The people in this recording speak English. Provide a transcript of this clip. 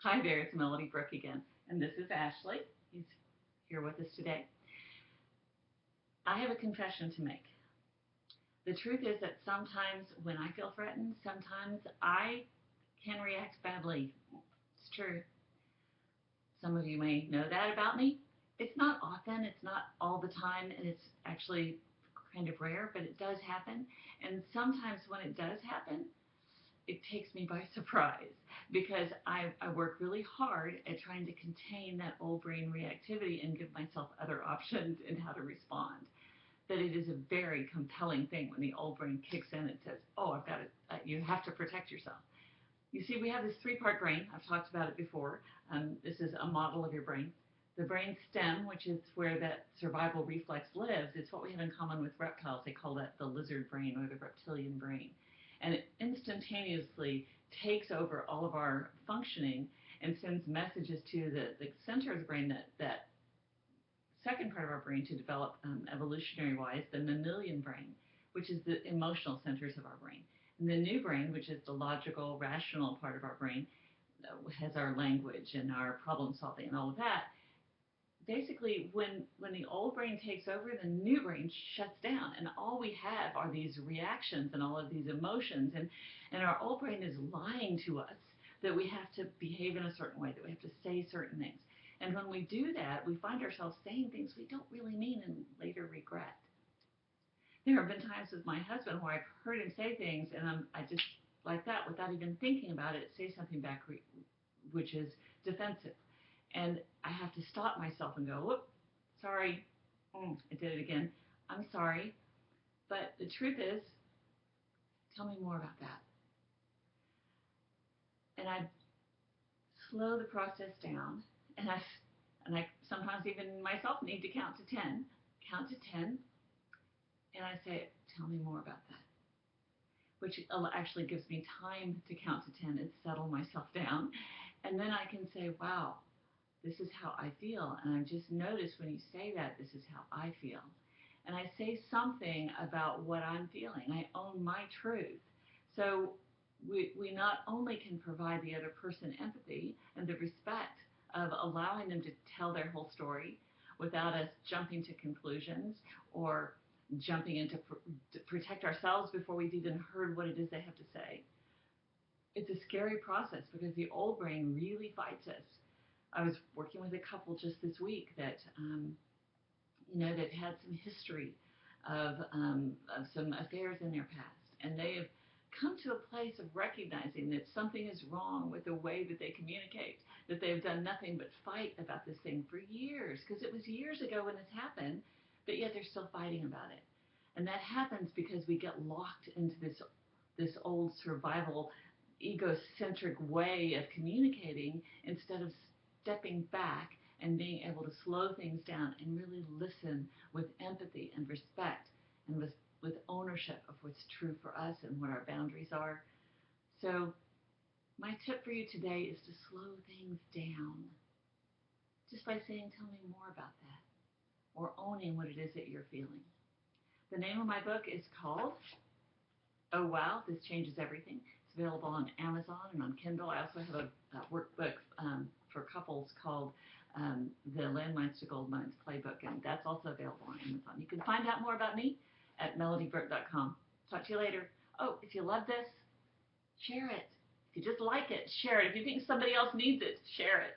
Hi there, it's Melody Brooke again, and this is Ashley. He's here with us today. I have a confession to make. The truth is that sometimes when I feel threatened, sometimes I can react badly. It's true. Some of you may know that about me. It's not often, it's not all the time, and it's actually kind of rare, but it does happen. And sometimes when it does happen, it takes me by surprise because I work really hard at trying to contain that old brain reactivity and give myself other options in how to respond. That it is a very compelling thing when the old brain kicks in and says, "Oh, I've got to, you have to protect yourself." You see, we have this three-part brain. I've talked about it before. This is a model of your brain. The brain stem, which is where that survival reflex lives, it's what we have in common with reptiles. They call that the lizard brain or the reptilian brain. And it instantaneously takes over all of our functioning and sends messages to the center of the brain, that second part of our brain to develop evolutionary wise, the mammalian brain, which is the emotional centers of our brain. And the new brain, which is the logical, rational part of our brain, has our language and our problem solving and all of that. Basically, when the old brain takes over, the new brain shuts down, and all we have are these reactions and all of these emotions, and our old brain is lying to us that we have to behave in a certain way, that we have to say certain things. And when we do that, we find ourselves saying things we don't really mean and later regret. There have been times with my husband where I've heard him say things, and I just, like that, without even thinking about it, say something back which is defensive. And I have to stop myself and go, whoop, sorry, I did it again. I'm sorry. But the truth is, tell me more about that. And I slow the process down, and I sometimes even myself need to count to 10, and I say, tell me more about that, which actually gives me time to count to 10 and settle myself down. And then I can say, wow, this is how I feel. And I just notice when you say that, this is how I feel. And I say something about what I'm feeling. I own my truth. So we not only can provide the other person empathy and the respect of allowing them to tell their whole story without us jumping to conclusions or jumping in to protect ourselves before we've even heard what it is they have to say. It's a scary process because the old brain really fights us. I was working with a couple just this week that that had some history of some affairs in their past, and they have come to a place of recognizing that something is wrong with the way that they communicate, that they've done nothing but fight about this thing for years, because it was years ago when this happened, but yet they're still fighting about it. And that happens because we get locked into this old survival egocentric way of communicating instead of stepping back and being able to slow things down and really listen with empathy and respect and with ownership of what's true for us and what our boundaries are. So my tip for you today is to slow things down just by saying, tell me more about that, or owning what it is that you're feeling. The name of my book is called Oh Wow, This Changes Everything. It's available on Amazon and on Kindle. I also have a workbook for couples called the Landmines to Gold Mines Playbook, and that's also available on Amazon. You can find out more about me at melodybrook.com. Talk to you later. Oh, if you love this, share it. If you just like it, share it. If you think somebody else needs it, share it.